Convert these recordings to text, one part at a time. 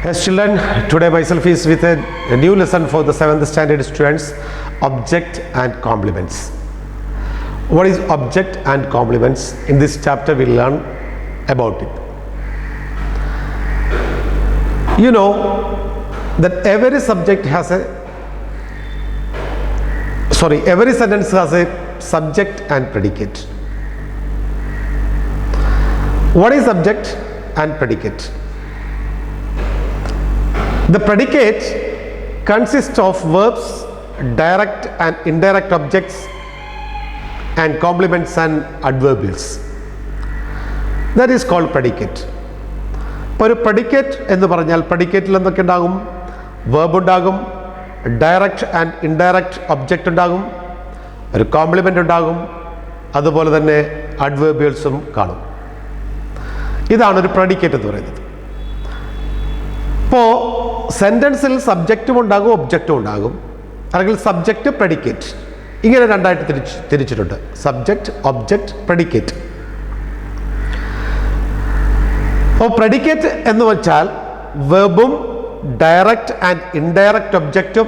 Yes, children, today myself is with a new lesson for the 7th standard students, object and complements. What is object and complements? In this chapter we'll learn about it. You know that every sentence has a subject and predicate. What is subject and predicate? The predicate consists of verbs, direct and indirect objects, and complements and adverbials. That is called predicate. ഇപ്പോൾ ഒരു predicate എന്ന് പറഞ്ഞാൽ predicate എന്തൊക്കെ ഉണ്ടാകും? verb ഉണ്ടാകും, direct and indirect object ഉണ്ടാകും, ഒരു complement ഉണ്ടാകും, അതുപോലെ തന്നെ adverbialsഉം കാണും. ഇതാണ് ഒരു predicate എന്ന് പറയുന്നത്. ഇപ്പോൾ സെൻറ്റൻസിൽ സബ്ജക്റ്റും ഉണ്ടാകും ഒബ്ജക്റ്റും ഉണ്ടാകും, അല്ലെങ്കിൽ സബ്ജക്റ്റ് പ്രെഡിക്കേറ്റ്, ഇങ്ങനെ രണ്ടായിട്ട് തിരിച്ചിട്ടുണ്ട്. Subject, object, predicate. അപ്പോൾ പ്രെഡിക്കേറ്റ് എന്ന് വെച്ചാൽ വെർബും ഡയറക്റ്റ് ആൻഡ് ഇൻഡയറക്റ്റ് ഒബ്ജക്റ്റും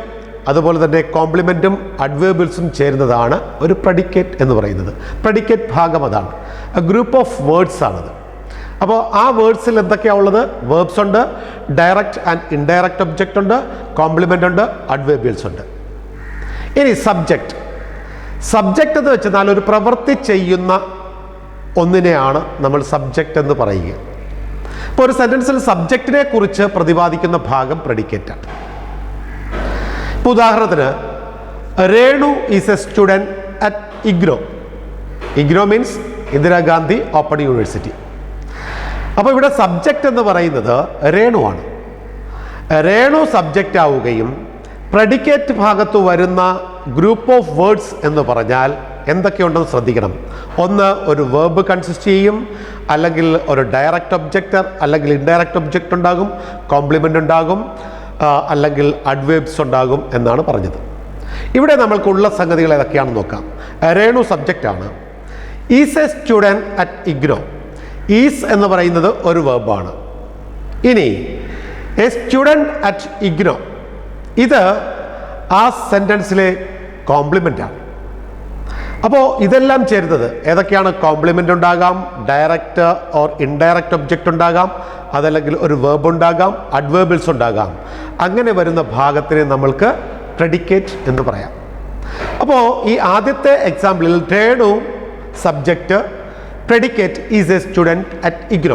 അതുപോലെ തന്നെ കോംപ്ലിമെൻറ്റും അഡ്വേർബിൾസും ചേരുന്നതാണ് ഒരു പ്രെഡിക്കേറ്റ് എന്ന് പറയുന്നത്. പ്രെഡിക്കേറ്റ് ഭാഗം അതാണ്, ഗ്രൂപ്പ് ഓഫ് വേർഡ്സ് ആണത്. അപ്പോൾ ആ വേർഡ്സിൽ എന്തൊക്കെയാണ് ഉള്ളത്? വേർബ്സ് ഉണ്ട്, ഡയറക്റ്റ് ആൻഡ് ഇൻഡയറക്റ്റ് ഒബ്ജക്റ്റ് ഉണ്ട്, കോംപ്ലിമെൻ്റ് ഉണ്ട്, അഡ്വേർബിയൽസ് ഉണ്ട്. ഇനി സബ്ജക്റ്റ് എന്ന് വെച്ചാൽ ഒരു പ്രവൃത്തി ചെയ്യുന്ന ഒന്നിനെയാണ് നമ്മൾ സബ്ജക്റ്റ് എന്ന് പറയുക. ഇപ്പോൾ ഒരു സെൻറ്റൻസിൽ സബ്ജക്റ്റിനെ കുറിച്ച് പ്രതിപാദിക്കുന്ന ഭാഗം പ്രെഡിക്കേറ്റാണ്. ഇപ്പോൾ ഉദാഹരണത്തിന്, Renu is a student at IGNOU. IGNOU means Indira Gandhi open university. അപ്പോൾ ഇവിടെ സബ്ജക്റ്റ് എന്ന് പറയുന്നത് രേണുവാണ്. രേണു സബ്ജക്റ്റ് ആവുകയും പ്രെഡിക്കേറ്റ് ഭാഗത്ത് വരുന്ന ഗ്രൂപ്പ് ഓഫ് വേർഡ്സ് എന്ന് പറഞ്ഞാൽ എന്തൊക്കെയുണ്ടെന്ന് ശ്രദ്ധിക്കണം. ഒന്ന്, ഒരു വേർബ് കൺസിസ്റ്റ് ചെയ്യും, അല്ലെങ്കിൽ ഒരു ഡയറക്റ്റ് ഒബ്ജക്റ്റ് അല്ലെങ്കിൽ ഇൻഡയറക്റ്റ് ഒബ്ജക്റ്റ് ഉണ്ടാകും, കോംപ്ലിമെൻ്റ് ഉണ്ടാകും, അല്ലെങ്കിൽ അഡ്വേർബ്സ് ഉണ്ടാകും എന്നാണ് പറഞ്ഞത്. ഇവിടെ നമ്മൾക്കുള്ള സംഗതികൾ ഏതൊക്കെയാണെന്ന് നോക്കാം. രേണു സബ്ജക്റ്റാണ്. Is a student at IGNOU. Is എന്ന് പറയുന്നത് ഒരു വെർബാണ്. ഇനി എ സ്റ്റുഡൻറ്റ് അറ്റ് ഇഗ്നോ, ഇത് ആ സെൻറ്റൻസിലെ കോംപ്ലിമെൻ്റ് ആണ്. അപ്പോൾ ഇതെല്ലാം ചേരുന്നത് ഏതൊക്കെയാണ്? കോംപ്ലിമെൻ്റ് ഉണ്ടാകാം, ഡയറക്റ്റ് ഓർ ഇൻഡയറക്റ്റ് ഒബ്ജക്റ്റ് ഉണ്ടാകാം, അതല്ലെങ്കിൽ ഒരു വെർബ് ഉണ്ടാകാം, അഡ്വേർബിൾസ് ഉണ്ടാകാം. അങ്ങനെ വരുന്ന ഭാഗത്തിനെ നമ്മൾക്ക് പ്രെഡിക്കേറ്റ് എന്ന് പറയാം. അപ്പോൾ ഈ ആദ്യത്തെ എക്സാമ്പിളിൽ Renu subject, predicate is a student at IGNO.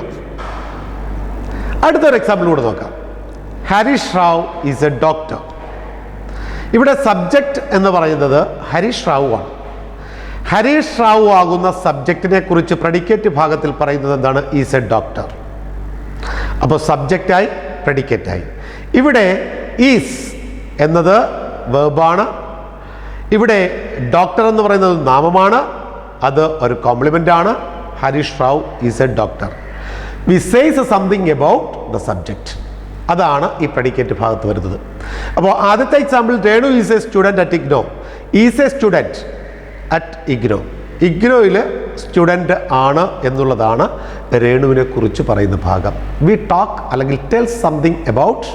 അടുത്തൊരു എക്സാമ്പിൾ കൂടെ നോക്കാം. Harish Rao is a doctor. ഇവിടെ സബ്ജക്റ്റ് എന്ന് പറയുന്നത് ഹരീഷ് റാവു ആണ്. ഹരീഷ് റാവു ആകുന്ന സബ്ജക്റ്റിനെ കുറിച്ച് പ്രെഡിക്കേറ്റ് ഭാഗത്തിൽ പറയുന്നത് എന്താണ്? Is a doctor. അപ്പോൾ സബ്ജക്റ്റായി, പ്രെഡിക്കേറ്റായി. ഇവിടെ ഈസ് എന്നത് വേർബാണ്. ഇവിടെ ഡോക്ടർ എന്ന് പറയുന്നത് നാമമാണ്, അത് ഒരു കോംപ്ലിമെൻ്റ് ആണ്. Harish Rao is a doctor. We says something about the subject. അതാണ് ഈ പ്രെഡിക്കേറ്റ് ഭാഗത്ത് വരുന്നത്. അപ്പോൾ ആദ്യത്തെ example, Renu is a student at IGNOU. Is a student at IGNOU. ഇഗ്നോയിൽ സ്റ്റുഡൻറ്റ് ആണ് എന്നുള്ളതാണ് രേണുവിനെ കുറിച്ച് പറയുന്ന ഭാഗം. വി ടോക്ക് അല്ലെങ്കിൽ tell something about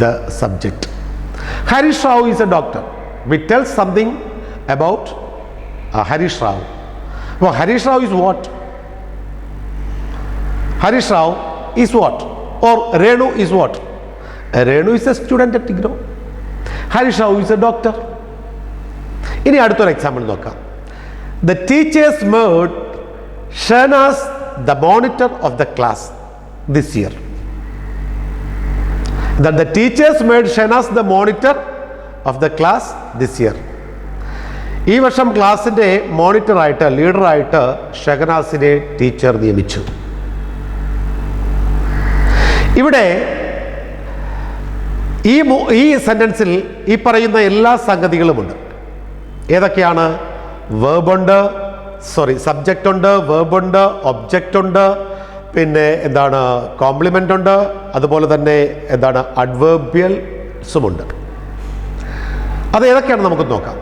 the subject. Harish Rao is a doctor. We tell something about Harish Rao. Well, Harish Rao is what? Harish Rao is what? Or Renu is what? Renu is a student at IGNO. Harish Rao is a doctor. ഇനി അടുത്തൊരു example നോക്കാം. The teachers made Shahnaz the monitor of the class this year. That the teachers made Shahnaz the monitor of the class this year. ഈ വർഷം ക്ലാസ്സിൻ്റെ മോണിറ്ററായിട്ട്, ലീഡറായിട്ട് ഷഹനാസിനെ teacher നിയമിച്ചു. ഇവിടെ ഈ സെൻറ്റൻസിൽ ഈ പറയുന്ന എല്ലാ സംഗതികളുമുണ്ട്. ഏതൊക്കെയാണ്? വേർബുണ്ട്, സബ്ജക്റ്റ് ഉണ്ട്, വേർബുണ്ട്, ഒബ്ജക്റ്റ് ഉണ്ട്, പിന്നെ എന്താണ്, കോംപ്ലിമെൻ്റ് ഉണ്ട്, അതുപോലെ തന്നെ എന്താണ്, അഡ്വേർബിയൽസുമുണ്ട്. അത് ഏതൊക്കെയാണ് നമുക്ക് നോക്കാം.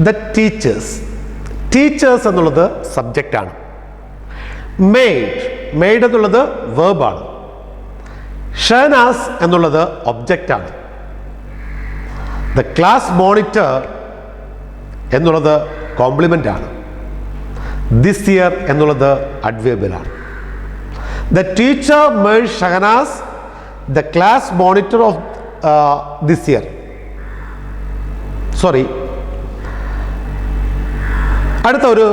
ദ ടീച്ചേഴ്സ് എന്നുള്ളത് സബ്ജക്റ്റാണ്. മെയ്ഡ് എന്നുള്ളത് വേർബാണ്. ഷഹനാസ് എന്നുള്ളത് ഒബ്ജക്റ്റാണ്. ദ ക്ലാസ് മോണിറ്റർ എന്നുള്ളത് കോംപ്ലിമെൻ്റ് ആണ്. ദിസ് ഇയർ എന്നുള്ളത് അഡ്വേബിലാണ്. The teacher made Shahnaz the class monitor of this year. Sorry, അടുത്ത ഒരു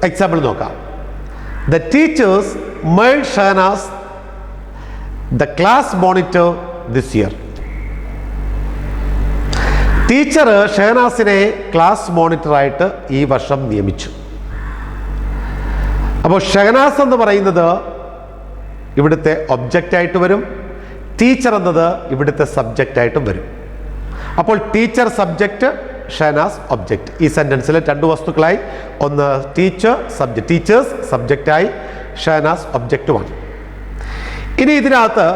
എക്സാമ്പിൾ നോക്കാം. The teachers made Shahnaz the class monitor this year. Teacher ഷഹനാസിനെ ക്ലാസ് മോണിറ്ററായിട്ട് ഈ വർഷം നിയമിച്ചു. അപ്പോൾ ഷഹനാസ് എന്ന് പറയുന്നത് ഇവിടുത്തെ ഒബ്ജക്റ്റായിട്ട് വരും, ടീച്ചർ എന്നത് ഇവിടുത്തെ സബ്ജക്റ്റായിട്ടും വരും. അപ്പോൾ ടീച്ചർ സബ്ജക്റ്റ്, ഷഹനാസ് ഒബ്ജക്റ്റ്. ഈ സെൻറ്റൻസിൽ രണ്ട് വസ്തുക്കളായി, ഒന്ന് ടീച്ചർ സബ്ജക്റ്റ്, ടീച്ചേഴ്സ് സബ്ജക്റ്റായി, ഷഹനാസ് ഒബ്ജക്റ്റുമാണ്. ഇനി ഇതിനകത്ത്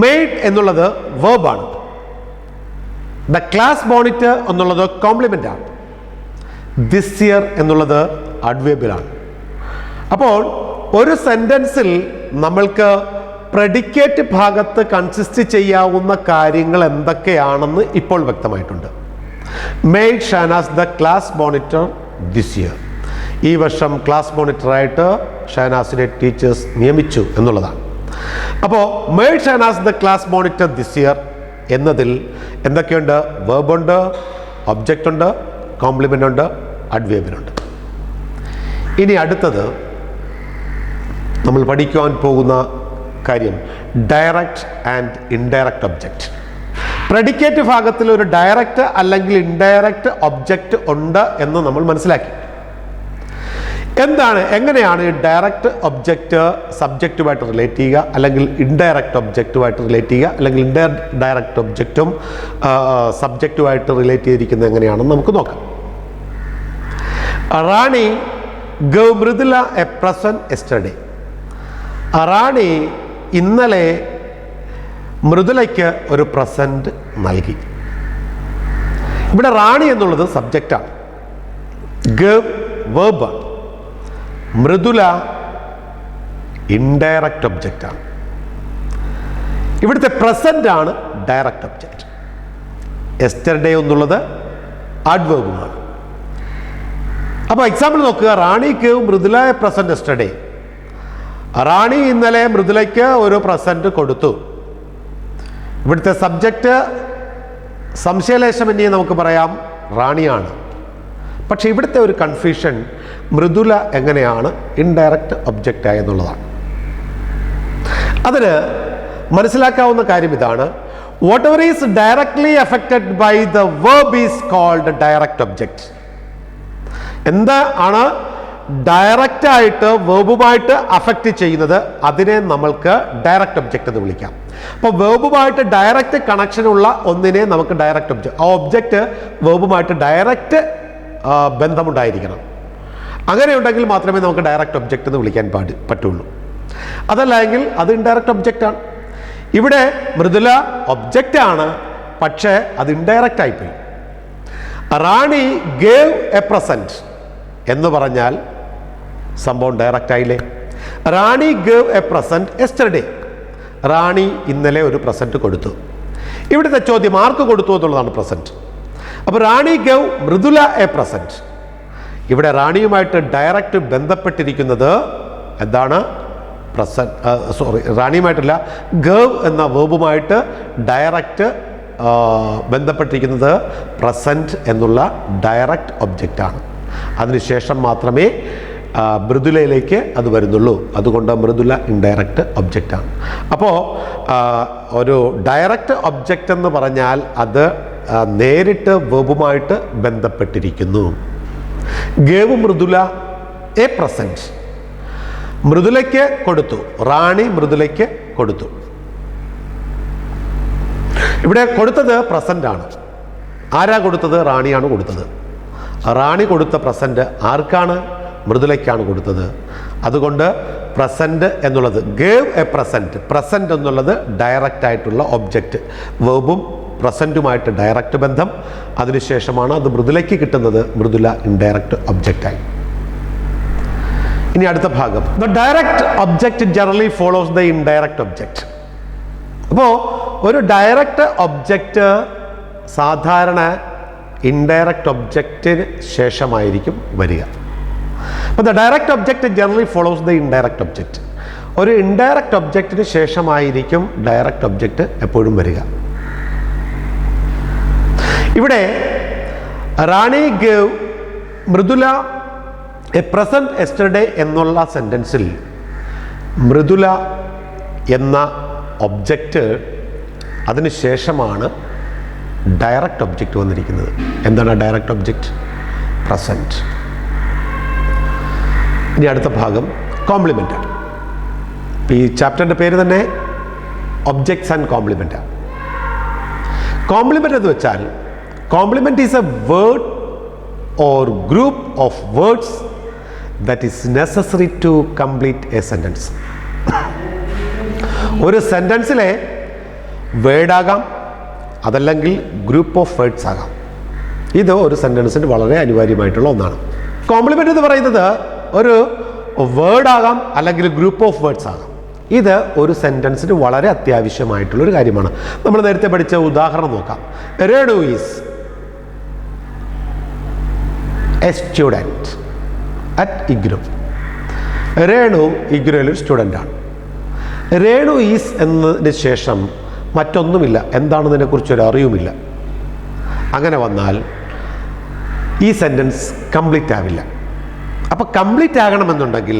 മെയ്ഡ് എന്നുള്ളത് വേർബാണ്. ദ ക്ലാസ് മോണിറ്റർ എന്നുള്ളത് കോംപ്ലിമെൻ്റ് ആണ്. ദിസ് ഇയർ എന്നുള്ളത് അഡ്വേബിലാണ്. അപ്പോൾ ഒരു സെൻറ്റൻസിൽ നമ്മൾക്ക് പ്രെഡിക്കേറ്റ് ഭാഗത്ത് കൺസിസ്റ്റ് ചെയ്യാവുന്ന കാര്യങ്ങൾ എന്തൊക്കെയാണെന്ന് ഇപ്പോൾ വ്യക്തമായിട്ടുണ്ട്. Made Shahnaz the class monitor this year. ഈ വർഷം ക്ലാസ് മോണിറ്ററായിട്ട് ഷഹനാസിനെ ടീച്ചേഴ്സ് നിയമിച്ചു എന്നുള്ളതാണ്. അപ്പോൾ made Shahnaz the class monitor this year എന്നതിൽ എന്തൊക്കെയുണ്ട്? വേർബുണ്ട്, ഒബ്ജക്റ്റ് ഉണ്ട്, കോംപ്ലിമെൻ്റ് ഉണ്ട്, അഡ്വേബിനുണ്ട്. ഇനി അടുത്തത് നമ്മൾ പഠിക്കുവാൻ പോകുന്ന കാര്യം direct and indirect object. Predicate ഭാഗത്തിൽ ഒരു ഡയറക്റ്റ് അല്ലെങ്കിൽ ഇൻഡയറക്റ്റ് ഒബ്ജക്റ്റ് ഉണ്ട് എന്ന് നമ്മൾ മനസ്സിലാക്കി. എങ്ങനെയാണ് ഈ ഡയറക്റ്റ് ഒബ്ജക്റ്റ് സബ്ജക്റ്റുമായിട്ട് റിലേറ്റ് ചെയ്യുക, അല്ലെങ്കിൽ ഇൻഡയറക്റ്റ് ഒബ്ജക്റ്റുമായിട്ട് റിലേറ്റ് ചെയ്യുക, അല്ലെങ്കിൽ ഡയറക്റ്റ് ഒബ്ജക്റ്റും സബ്ജക്റ്റുമായിട്ട് റിലേറ്റ് ചെയ്തിരിക്കുന്നത് എങ്ങനെയാണെന്ന് നമുക്ക് നോക്കാം. Rani gave Mridula a present yesterday. Rani ഇന്നലെ മൃദുലയ്ക്ക് ഒരു പ്രസന്റ് നൽകി. ഇവിടെ റാണി എന്നുള്ളത് സബ്ജക്റ്റാണ്, ഗവ് വേർബാണ്, മൃദുല ഇൻഡയറക്റ്റ് ഒബ്ജക്റ്റാണ്. ഇവിടുത്തെ പ്രസന്റ് ആണ് ഡയറക്റ്റ് ഒബ്ജക്റ്റ്. യെസ്റ്റർഡേ എന്നുള്ളത് അഡ്വേർബുമാണ്. അപ്പോൾ എക്സാമ്പിൾ നോക്കുക. Rani gave Mridula a present yesterday. Rani ഇന്നലെ മൃദുലയ്ക്ക് ഒരു പ്രസന്റ് കൊടുത്തു. ഇവിടുത്തെ സബ്ജക്റ്റ് സംശയലേശമന്യേ നമുക്ക് പറയാം റാണിയാണ്. പക്ഷെ ഇവിടുത്തെ ഒരു കൺഫ്യൂഷൻ മൃദുല എങ്ങനെയാണ് ഇൻഡയറക്റ്റ് ഒബ്ജക്റ്റ് ആയെന്നുള്ളതാണ്. അതിന് മനസ്സിലാക്കാവുന്ന കാര്യം ഇതാണ്. Whatever is directly affected by the verb is called direct object. എന്താണ് ഡയറക്റ്റ് ആയിട്ട് വേർബുമായിട്ട് അഫക്റ്റ് ചെയ്യുന്നത്, അതിനെ നമ്മൾക്ക് ഡയറക്റ്റ് ഒബ്ജക്റ്റ് എന്ന് വിളിക്കാം. അപ്പോൾ വേർബുമായിട്ട് ഡയറക്റ്റ് കണക്ഷൻ ഉള്ള ഒന്നിനെ നമുക്ക് ഡയറക്റ്റ് ഒബ്ജക്റ്റ്, ആ ഒബ്ജക്റ്റ് വേർബുമായിട്ട് ഡയറക്റ്റ് ബന്ധമുണ്ടായിരിക്കണം. അങ്ങനെ ഉണ്ടെങ്കിൽ മാത്രമേ നമുക്ക് ഡയറക്റ്റ് ഒബ്ജക്റ്റ് എന്ന് വിളിക്കാൻ പറ്റുള്ളൂ. അതല്ല എങ്കിൽ അത് ഇൻഡയറക്റ്റ് ഒബ്ജക്റ്റ് ആണ്. ഇവിടെ മൃദുല ഒബ്ജക്റ്റ് ആണ്, പക്ഷേ അത് ഇൻഡയറക്റ്റ് ആയിപ്പോയി. റാണി ഗേവ് എ പ്രസന്റ് എന്ന് പറഞ്ഞാൽ സംഭവം ഡയറക്റ്റ് ആയില്ലേ. റാണി gave a present yesterday. Rani ഇന്നലെ ഒരു പ്രസന്റ് കൊടുത്തു. ഇവിടുത്തെ ചോദ്യം ആർക്ക് കൊടുത്തു എന്നുള്ളതാണ് പ്രസന്റ്. അപ്പോൾ റാണി ഗേവ് മൃദുല എ പ്രസന്റ്. ഇവിടെ റാണിയുമായിട്ട് ഡയറക്റ്റ് ബന്ധപ്പെട്ടിരിക്കുന്നത് എന്താണ്? റാണിയുമായിട്ടല്ല, ഗേവ് എന്ന വേർബുമായിട്ട് ഡയറക്റ്റ് ബന്ധപ്പെട്ടിരിക്കുന്നത് പ്രസന്റ് എന്നുള്ള ഡയറക്റ്റ് ഒബ്ജക്റ്റാണ്. അതിനുശേഷം മാത്രമേ മൃദുലയിലേക്ക് അത് വരുന്നുള്ളൂ. അതുകൊണ്ട് മൃദുല ഇൻഡയറക്റ്റ് ഒബ്ജക്റ്റാണ്. അപ്പോൾ ഒരു ഡയറക്റ്റ് ഒബ്ജക്റ്റ് എന്ന് പറഞ്ഞാൽ അത് നേരിട്ട് വേർബുമായിട്ട് ബന്ധപ്പെട്ടിരിക്കുന്നു. Gave Mridula a present. മൃദുലയ്ക്ക് കൊടുത്തു, റാണി മൃദുലയ്ക്ക് കൊടുത്തു. ഇവിടെ കൊടുത്തത് പ്രസന്റ് ആണ്. ആരാ കൊടുത്തത്? റാണിയാണ് കൊടുത്തത്. റാണി കൊടുത്ത പ്രസന്റ് ആർക്കാണ്? മൃദുലയ്ക്കാണ് കൊടുത്തത്. അതുകൊണ്ട് പ്രസന്റ് എന്നുള്ളത് ഗേവ് എ പ്രസന്റ്, പ്രസന്റ് എന്നുള്ളത് ഡയറക്റ്റ് ആയിട്ടുള്ള ഒബ്ജക്റ്റ്, വേർബും പ്രസന്റുമായിട്ട് ഡയറക്റ്റ് ബന്ധം. അതിനുശേഷമാണ് അത് മൃദുലയ്ക്ക് കിട്ടുന്നത്. മൃദുല ഇൻഡയറക്റ്റ് ഒബ്ജക്റ്റായി. ഇനി അടുത്ത ഭാഗം. The direct object generally follows the indirect object. അപ്പോൾ ഒരു ഡയറക്റ്റ് ഒബ്ജക്റ്റ് സാധാരണ ഇൻഡയറക്റ്റ് ഒബ്ജക്റ്റിന് ശേഷമായിരിക്കും വരിക. അപ്പോൾ the direct object generally follows the indirect object. ഒരു ഇൻഡയറക്റ്റ് ഒബ്ജക്റ്റിന് ശേഷമായിരിക്കും ഡയറക്റ്റ് ഒബ്ജക്റ്റ് എപ്പോഴും വരിക. ഇവിടെ Rani gave Mridula a present yesterday എന്നുള്ള സെൻറ്റൻസിൽ മൃദുല എന്ന ഒബ്ജക്റ്റ് അതിന് ശേഷമാണ് ഡയറക്റ്റ് ഒബ്ജക്റ്റ് വന്നിരിക്കുന്നത്. എന്താണ് ഡയറക്റ്റ് ഒബ്ജക്റ്റ്? പ്രസന്റ്. ഇനി അടുത്ത ഭാഗം കോംപ്ലിമെൻ്റാണ്. ഈ ചാപ്റ്ററിൻ്റെ പേര് തന്നെ ഒബ്ജക്ട്സ് ആൻഡ് കോംപ്ലിമെൻ്റാണ്. കോംപ്ലിമെൻ്റ് എന്ന് വെച്ചാൽ complement is a word or group of words that is necessary to complete a sentence. ഒരു സെൻറ്റൻസിലെ വേർഡാകാം, അതല്ലെങ്കിൽ ഗ്രൂപ്പ് ഓഫ് വേർഡ്സ് ആകാം. ഇത് ഒരു സെൻറ്റൻസിന് വളരെ അനിവാര്യമായിട്ടുള്ള ഒന്നാണ്. കോംപ്ലിമെൻ്റ് എന്ന് പറയുന്നത് ഒരു വേർഡാകാം, അല്ലെങ്കിൽ ഗ്രൂപ്പ് ഓഫ് വേർഡ്സ് ആകാം. ഇത് ഒരു സെൻറ്റൻസിന് വളരെ അത്യാവശ്യമായിട്ടുള്ളൊരു കാര്യമാണ്. നമ്മൾ നേരത്തെ പഠിച്ച ഉദാഹരണം നോക്കാം. Renu is a student at IGNOU. Renu ഇഗ്നോയിൽ ഒരു സ്റ്റുഡൻ്റാണ്. രേണു ഈസ് എന്നതിന് ശേഷം മറ്റൊന്നുമില്ല, എന്താണെന്നതിനെക്കുറിച്ചൊരു അറിവുമില്ല. അങ്ങനെ വന്നാൽ ഈ സെൻറ്റൻസ് കംപ്ലീറ്റ് ആവില്ല. അപ്പോൾ കംപ്ലീറ്റ് ആകണമെന്നുണ്ടെങ്കിൽ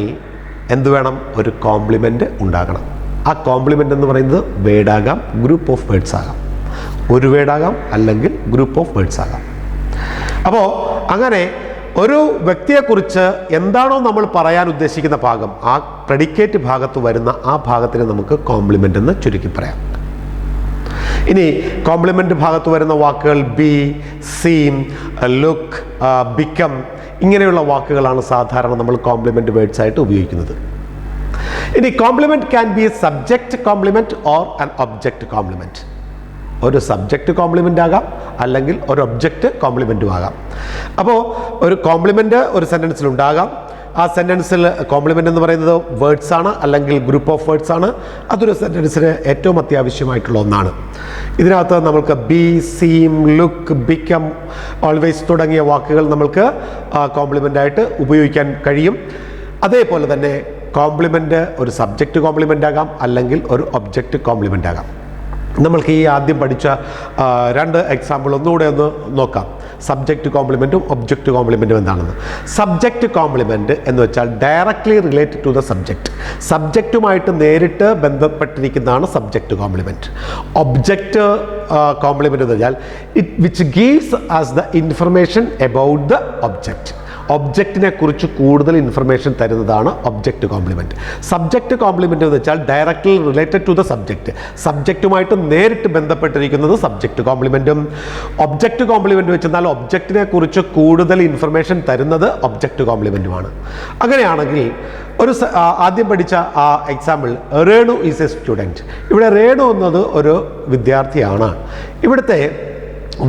എന്ത് വേണം? ഒരു കോംപ്ലിമെൻ്റ് ഉണ്ടാകണം. ആ കോംപ്ലിമെൻ്റ് എന്ന് പറയുന്നത് വേർഡാകാം, ഗ്രൂപ്പ് ഓഫ് വേർഡ്സ് ആകാം. ഒരു വേർഡാകാം, അല്ലെങ്കിൽ ഗ്രൂപ്പ് ഓഫ് വേർഡ്സ് ആകാം. അപ്പോൾ അങ്ങനെ ഒരു വ്യക്തിയെക്കുറിച്ച് എന്താണോ നമ്മൾ പറയാൻ ഉദ്ദേശിക്കുന്ന ഭാഗം, ആ പ്രെഡിക്കേറ്റ് ഭാഗത്ത് വരുന്ന ആ ഭാഗത്തിന് നമുക്ക് കോംപ്ലിമെൻ്റ് എന്ന് ചുരുക്കി പറയാം. ഇനി കോംപ്ലിമെൻ്റ് ഭാഗത്ത് വരുന്ന വാക്കുകൾ ബി, സീം, ലുക്ക്, ബിക്കം ഇങ്ങനെയുള്ള വാക്കുകളാണ് സാധാരണ നമ്മൾ കോംപ്ലിമെൻ്റ് വേർഡ്സ് ആയിട്ട് ഉപയോഗിക്കുന്നത്. ഇനി compliment can be A subject compliment or an object compliment. ഒരു സബ്ജക്റ്റ് കോംപ്ലിമെൻ്റ് ആകാം, അല്ലെങ്കിൽ ഒരു ഒബ്ജക്റ്റ് കോംപ്ലിമെൻറ്റും ആകാം. അപ്പോൾ ഒരു കോംപ്ലിമെൻ്റ് ഒരു സെൻറ്റൻസിൽ ഉണ്ടാകാം. ആ സെൻറ്റൻസിൽ കോംപ്ലിമെൻ്റ് എന്ന് പറയുന്നത് വേർഡ്സ് ആണ്, അല്ലെങ്കിൽ ഗ്രൂപ്പ് ഓഫ് വേർഡ്സ് ആണ്. അതൊരു സെൻറ്റൻസിന് ഏറ്റവും അത്യാവശ്യമായിട്ടുള്ള ഒന്നാണ്. ഇതിനകത്ത് നമുക്ക് be, seem, look, become, always തുടങ്ങിയ വാക്കുകൾ നമ്മൾക്ക് കോംപ്ലിമെൻ്റ് ആയിട്ട് ഉപയോഗിക്കാൻ കഴിയും. അതേപോലെ തന്നെ കോംപ്ലിമെൻ്റ് ഒരു സബ്ജക്റ്റ് കോംപ്ലിമെൻ്റ് ആകാം, അല്ലെങ്കിൽ ഒരു ഒബ്ജക്റ്റ് കോംപ്ലിമെൻ്റ് ആകാം. നമ്മൾക്ക് ഈ ആദ്യം പഠിച്ച രണ്ട് എക്സാമ്പിൾ ഒന്നുകൂടെ ഒന്ന് നോക്കാം. സബ്ജക്റ്റ് കോംപ്ലിമെൻറ്റും ഒബ്ജക്റ്റ് കോംപ്ലിമെൻറ്റും എന്താണെന്ന്. സബ്ജക്റ്റ് കോംപ്ലിമെൻറ്റ് എന്ന് വെച്ചാൽ directly related to the subject. സബ്ജക്റ്റുമായിട്ട് നേരിട്ട് ബന്ധപ്പെട്ടിരിക്കുന്നതാണ് സബ്ജക്റ്റ് കോംപ്ലിമെൻറ്റ്. ഒബ്ജക്റ്റ് കോംപ്ലിമെൻറ്റ് എന്ന് വെച്ചാൽ it which gives us the information about the object. ഒബ്ജക്റ്റിനെ കുറിച്ച് കൂടുതൽ ഇൻഫർമേഷൻ തരുന്നതാണ് ഒബ്ജക്റ്റ് കോംപ്ലിമെൻറ്റ്. സബ്ജക്റ്റ് കോംപ്ലിമെൻറ്റ് എന്ന് വെച്ചാൽ directly related to the subject. സബ്ജക്റ്റുമായിട്ട് നേരിട്ട് ബന്ധപ്പെട്ടിരിക്കുന്നത് സബ്ജക്റ്റ് കോംപ്ലിമെൻറ്റും. ഒബ്ജക്റ്റ് കോംപ്ലിമെൻറ്റ് വെച്ചെന്നാൽ ഒബ്ജക്റ്റിനെ കുറിച്ച് കൂടുതൽ ഇൻഫർമേഷൻ തരുന്നത് ഒബ്ജക്റ്റ് കോംപ്ലിമെൻറ്റുമാണ്. അങ്ങനെയാണെങ്കിൽ ഒരു ആദ്യം പഠിച്ച ആ example Renu is a student. ഇവിടെ രേണു എന്നത് ഒരു വിദ്യാർത്ഥിയാണ്. ഇവിടുത്തെ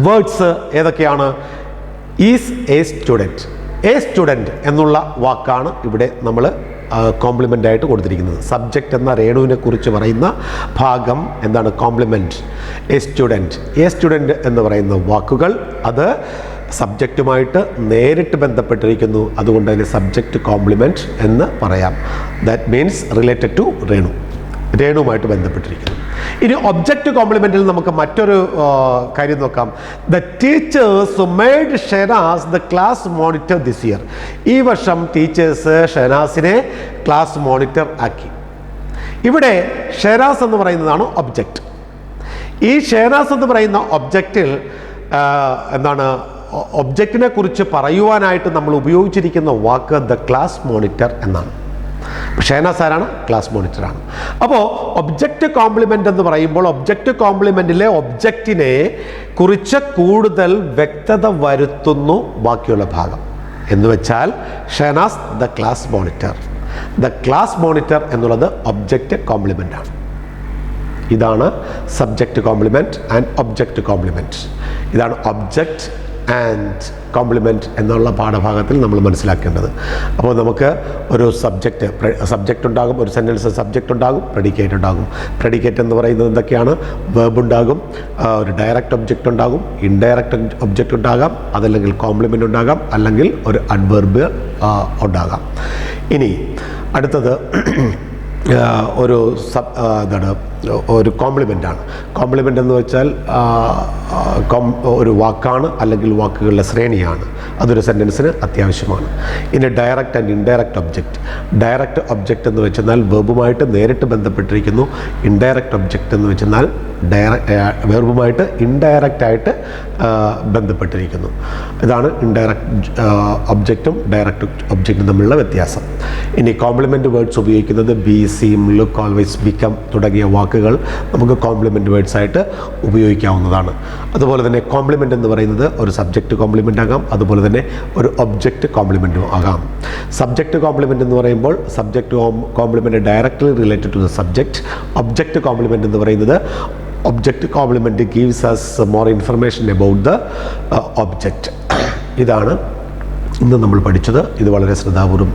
വേർഡ്സ് ഏതൊക്കെയാണ്? Is a student. A student എന്നുള്ള വാക്കാണ് ഇവിടെ നമ്മൾ കോംപ്ലിമെൻ്റ് ആയിട്ട് കൊടുത്തിരിക്കുന്നത്. സബ്ജക്റ്റ് എന്ന രേണുവിനെ കുറിച്ച് പറയുന്ന ഭാഗം എന്താണ്? Compliment. A student. A student എന്ന് പറയുന്ന വാക്കുകൾ അത് സബ്ജക്റ്റുമായിട്ട് നേരിട്ട് ബന്ധപ്പെട്ടിരിക്കുന്നു. അതുകൊണ്ട് തന്നെ സബ്ജക്റ്റ് കോംപ്ലിമെൻറ്റ് എന്ന് പറയാം. That means related to Renu, രേണുവുമായിട്ട് ബന്ധപ്പെട്ടിരിക്കുന്നു. ഇനി ഒബ്ജക്റ്റ് കോംപ്ലിമെൻറ്റിൽ നമുക്ക് മറ്റൊരു കാര്യം നോക്കാം. The teachers made Shahnaz the class monitor this year. ഈ വർഷം ടീച്ചേഴ്സ് ഷെനാസിനെ ക്ലാസ് മോണിറ്റർ ആക്കി. ഇവിടെ ഷെനാസ് എന്ന് പറയുന്നതാണ് ഒബ്ജക്റ്റ്. ഈ ഷെനാസ് എന്ന് പറയുന്ന ഒബ്ജക്റ്റിൽ എന്താണ്? ഒബ്ജക്റ്റിനെ കുറിച്ച് പറയുവാനായിട്ട് നമ്മൾ ഉപയോഗിച്ചിരിക്കുന്ന വാക്ക് ദ ക്ലാസ് മോണിറ്റർ എന്നാണ്. ഷെനാസ് ആരാണ്? ക്ലാസ് മോണിറ്ററാണ്. അപ്പോൾ ഒബ്ജക്റ്റ് കോംപ്ലിമെൻ്റ് എന്ന് പറയുമ്പോൾ ഒബ്ജക്റ്റ് കോംപ്ലിമെൻറ്റിലെ ഒബ്ജക്റ്റിനെ കുറിച്ച് കൂടുതൽ വ്യക്തത വരുത്തുന്നു ബാക്കിയുള്ള ഭാഗം. എന്ന് വെച്ചാൽ Shahnaz the class monitor. The class monitor എന്നുള്ളത് ഒബ്ജക്റ്റ് കോംപ്ലിമെൻ്റ് ആണ്. ഇതാണ് subject complement and object complement. ഇതാണ് ഒബ്ജക്റ്റ് ആൻഡ് കോംപ്ലിമെൻറ്റ് എന്നുള്ള പാഠഭാഗത്തിൽ നമ്മൾ മനസ്സിലാക്കേണ്ടത്. അപ്പോൾ നമുക്ക് ഒരു സബ്ജക്റ്റ് ഉണ്ടാകും, ഒരു സെൻറ്റൻസ് സബ്ജക്റ്റ് ഉണ്ടാകും, പ്രെഡിക്കേറ്റ് ഉണ്ടാകും. പ്രെഡിക്കേറ്റ് എന്ന് പറയുന്നത് എന്തൊക്കെയാണ്? വെർബ് ഉണ്ടാകും, ഒരു ഡയറക്റ്റ് ഒബ്ജക്റ്റ് ഉണ്ടാകും, ഇൻഡയറക്റ്റ് ഒബ്ജക്റ്റ് ഉണ്ടാകാം, അതല്ലെങ്കിൽ കോംപ്ലിമെൻ്റ് ഉണ്ടാകാം, അല്ലെങ്കിൽ ഒരു അഡ്വർബ് ഉണ്ടാകാം. ഇനി അടുത്തത് ഒരു കോംപ്ലിമെൻ്റാണ്. കോംപ്ലിമെൻ്റ് എന്ന് വെച്ചാൽ ഒരു വാക്കാണ് അല്ലെങ്കിൽ വാക്കുകളുടെ ശ്രേണിയാണ്. അതൊരു സെൻറ്റൻസിന് അത്യാവശ്യമാണ്. ഇനി direct and indirect object. Direct object എന്ന് വെച്ചെന്നാൽ വെർബുമായിട്ട് നേരിട്ട് ബന്ധപ്പെട്ടിരിക്കുന്നു. ഇൻഡയറക്റ്റ് ഒബ്ജക്റ്റ് എന്ന് വെച്ചെന്നാൽ വെർബുമായിട്ട് ഇൻഡയറക്റ്റായിട്ട് ബന്ധപ്പെട്ടിരിക്കുന്നു. ഇതാണ് ഇൻഡയറക്റ്റ് ഒബ്ജക്റ്റും ഡയറക്റ്റ് ഒബ്ജക്റ്റും തമ്മിലുള്ള വ്യത്യാസം. ഇനി കോംപ്ലിമെൻ്റ് വേർഡ്സ് ഉപയോഗിക്കുന്നത് be, seem, look, always, become തുടങ്ങിയ വാക്കുകൾ നമുക്ക് കോംപ്ലിമെൻ്റ് വേർഡ്സ് ആയിട്ട് ഉപയോഗിക്കാവുന്നതാണ്. അതുപോലെ തന്നെ കോംപ്ലിമെൻ്റ് എന്ന് പറയുന്നത് ഒരു സബ്ജക്റ്റ് കോംപ്ലിമെൻ്റ് ആകാം, അതുപോലെ തന്നെ ഒരു ഒബ്ജക്റ്റ് കോംപ്ലിമെൻറ്റും ആകാം. സബ്ജക്റ്റ് കോംപ്ലിമെൻ്റ് എന്ന് പറയുമ്പോൾ subject complement directly related to the subject. Object complement എന്ന് പറയുന്നത് object complement gives us more information about the object. ഇതാണ് ഇന്ന് നമ്മൾ പഠിച്ചത്. ഇത് വളരെ ശ്രദ്ധാപൂർവം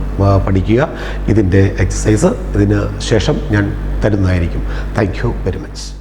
പഠിക്കുക. ഇതിൻ്റെ എക്സസൈസ് ഇതിന് ശേഷം ഞാൻ തരുന്നതായിരിക്കും. Thank you very much.